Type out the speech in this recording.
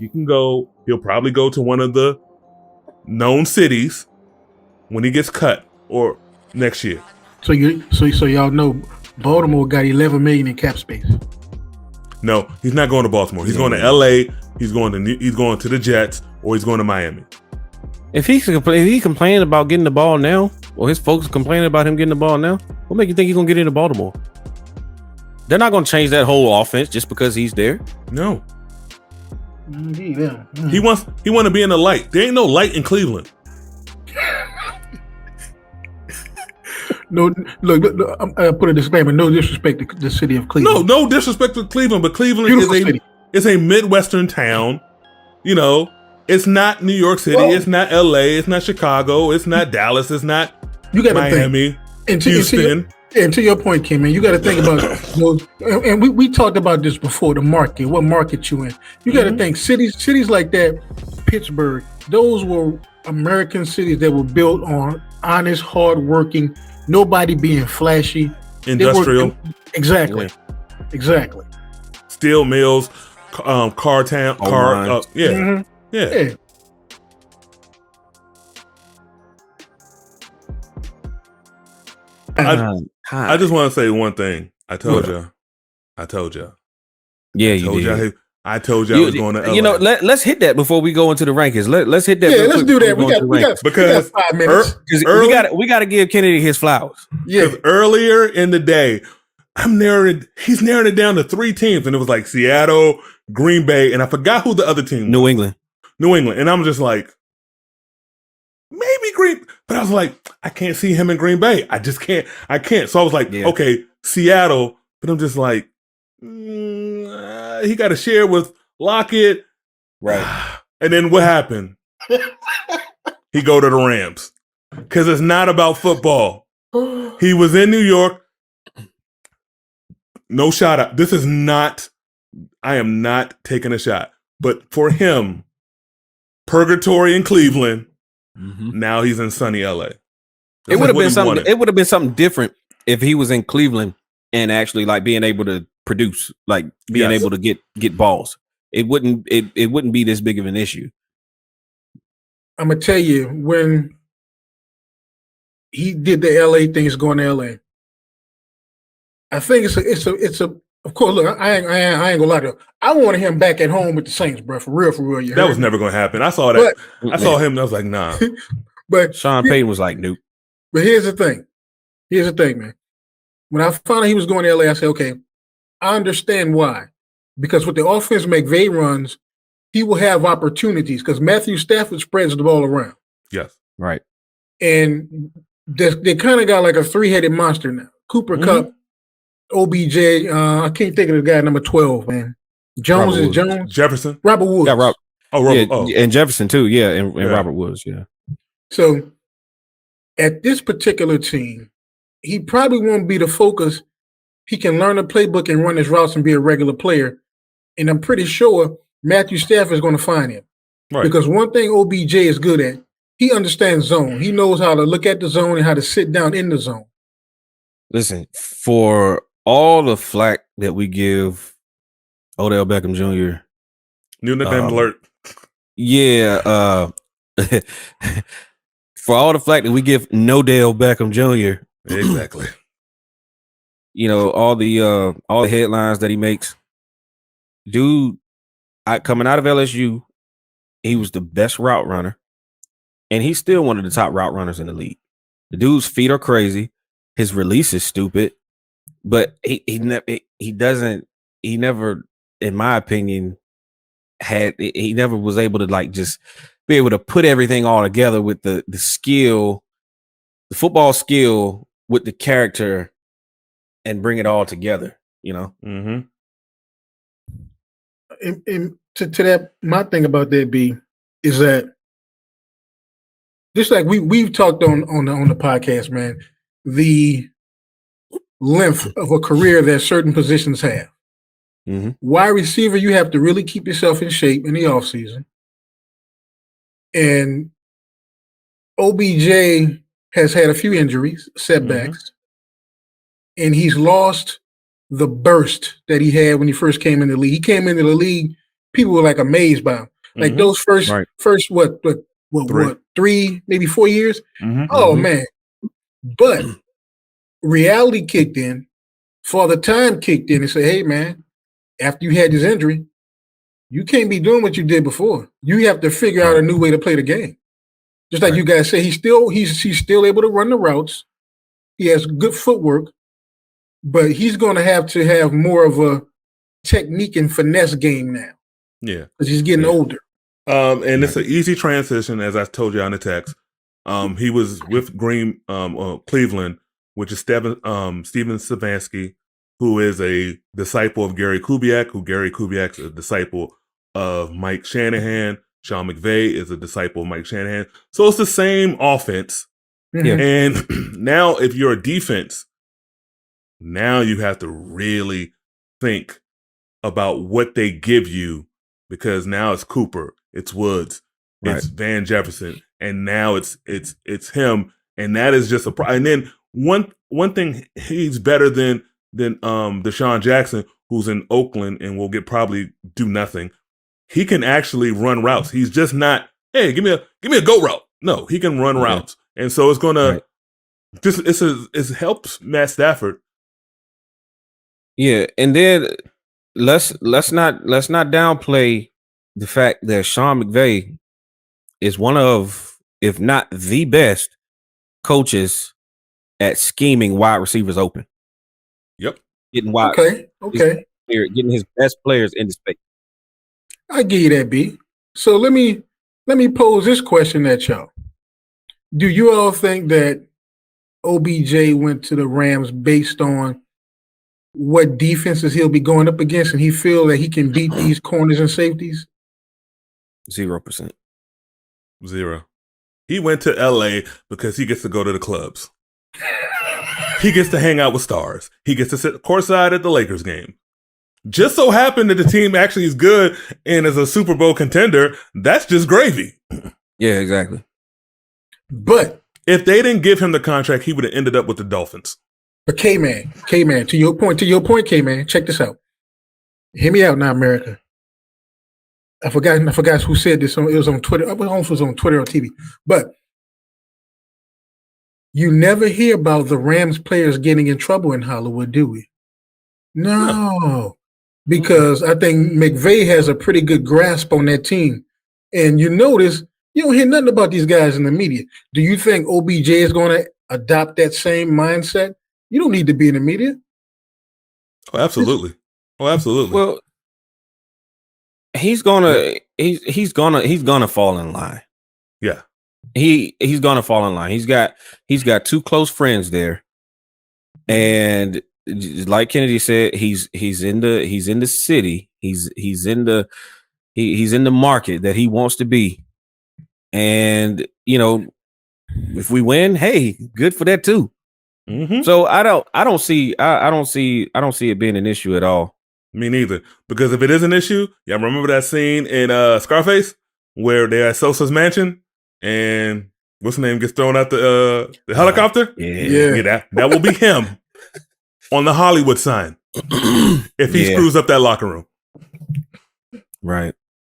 He can go. He'll probably go to one of the known cities when he gets cut or next year. So y'all know Baltimore got $11 million in cap space. No, he's not going to Baltimore. He's going to LA. He's going to the Jets, or he's going to Miami. If he complaining about getting the ball now, or his folks complaining about him getting the ball now, what make you think he's gonna get into Baltimore? They're not gonna change that whole offense just because he's there. No. Yeah. He want to be in the light. There ain't no light in Cleveland. No, look, I put a disclaimer. No disrespect to the city of Cleveland. No disrespect to Cleveland, but Cleveland is a Midwestern town. You know, it's not New York City. Well, it's not LA. It's not Chicago. It's not Dallas. It's not Miami. Houston. And to your point, Kim, man, you got to think about those. And we talked about this before. The market, what market you in? You got to think cities like that, Pittsburgh. Those were American cities that were built on honest, hardworking. Nobody being flashy. Industrial. Exactly. Steel mills, car town, yeah. Mm-hmm. Yeah. I just want to say one thing. I told you. Yeah, you did. I told you I was going to LA. You know, let's hit that before we go into the rankings. Let's hit that. Yeah, let's do that. We got 5 minutes. We got to give Kennedy his flowers. Yeah. Earlier in the day, he's narrowing it down to 3 teams, and it was like Seattle, Green Bay, and I forgot who the other team was. New England. And I'm just like, maybe Green, but I was like, I can't see him in Green Bay. I just can't. So I was like, okay, Seattle, but I'm just like, he got to share with Lockett. Right. And then what happened? He go to the Rams because it's not about football. He was in New York. No shot out. I am not taking a shot. But for him, purgatory in Cleveland, now he's in sunny LA. It would have been something. It would have been something different if he was in Cleveland and actually like being able to produce, like being able to get balls. It wouldn't be this big of an issue. I'm gonna tell you, when he did the LA things going to LA, I think it's a. Of course, look, I ain't gonna lie to you. I wanted him back at home with the Saints, bro. For real. That was never gonna happen. I saw that. I saw him and I was like, nah. But Sean Payton was like, nope. But here's the thing, man. When I found out he was going to LA, I said, okay, I understand why. Because with the offense McVay runs, he will have opportunities because Matthew Stafford spreads the ball around. Yes. Right. And they kind of got like a 3-headed monster now. Cooper Kupp, OBJ, I can't think of the guy number 12, man. Jones. Jefferson. Robert Woods. Yeah, Robert. And Jefferson too, and Robert Woods, yeah. So at this particular team, he probably won't be the focus. He can learn the playbook and run his routes and be a regular player. And I'm pretty sure Matthew Stafford is going to find him. Right. Because one thing OBJ is good at, he understands zone. He knows how to look at the zone and how to sit down in the zone. Listen, for all the flack that we give Odell Beckham Jr. New nickname alert. Yeah. For all the flack that we give Nodell Beckham Jr. Exactly. You know, all the headlines that he makes. Dude, coming out of LSU, he was the best route runner. And he's still one of the top route runners in the league. The dude's feet are crazy. His release is stupid. But he never, in my opinion, he never was able to like just be able to put everything all together with the skill, the football skill with the character and bring it all together, you know? Mm-hmm. And to that, my thing about that is that just like we've talked on the podcast, man, the length of a career that certain positions have. Mm-hmm. Wide receiver, you have to really keep yourself in shape in the offseason. And OBJ has had a few injuries, setbacks, and he's lost the burst that he had when he first came in the league. He came into the league, people were like amazed by him. Like Mhm. those first Right. what 3, maybe 4 years. Mhm. Oh Mhm. man! But reality kicked in. Father Time kicked in and said, "Hey man, after you had this injury, you can't be doing what you did before. You have to figure out a new way to play the game." Just like Right. you guys say, he's still able to run the routes. He has good footwork, but he's going to have more of a technique and finesse game now Yeah. because he's getting Yeah. older. And it's an easy transition, as I told you on the text. He was with Cleveland, which is Steven Stefanski, who is a disciple of Gary Kubiak, who Gary Kubiak is a disciple of Mike Shanahan. Sean McVay is a disciple of Mike Shanahan. So it's the same offense. Mhm. And now if you're a defense, now you have to really think about what they give you, because now it's Cooper, it's Woods, it's Van Jefferson, and now it's him, and that is just a and then one thing he's better than Deshaun Jackson, who's in Oakland and will probably do nothing. He can actually run routes. He's just not, hey, give me a go route. No, he can run routes, and so it's gonna it helps Matt Stafford. Yeah, and then let's not downplay the fact that Sean McVay is one of, if not the best coaches at scheming wide receivers open. Yep. Getting wide. Okay. Getting his best players into space. I give you that, B. So let me pose this question at y'all. Do you all think that OBJ went to the Rams based on what defenses he'll be going up against, and he feel that he can beat these corners and safeties? 0%. 0. He went to LA because he gets to go to the clubs. He gets to hang out with stars. He gets to sit courtside at the Lakers game. Just so happened that the team actually is good and is a Super Bowl contender. That's just gravy. Yeah, exactly. But if they didn't give him the contract, he would have ended up with the Dolphins. But K-Man, to your point, K-Man, check this out. Hear me out now, America. I forgot who said this. It was on Twitter. I don't know if it was on Twitter or TV. But you never hear about the Rams players getting in trouble in Hollywood, do we? No. Because I think McVay has a pretty good grasp on that team. And you notice, you don't hear nothing about these guys in the media. Do you think OBJ is going to adopt that same mindset? You don't need to be in the media. Oh, absolutely. Well, he's gonna fall in line. Yeah. He's gonna fall in line. He's got two close friends there. And like Kennedy said, he's in the city. He's in the market that he wants to be. And if we win, hey, good for that too. Mm-hmm. So I don't see it being an issue at all. Me neither. Because if it is an issue, yeah, remember that scene in Scarface where they're at Sosa's mansion and what's his name gets thrown out the helicopter? Yeah. That will be him on the Hollywood sign if he screws up that locker room. Right.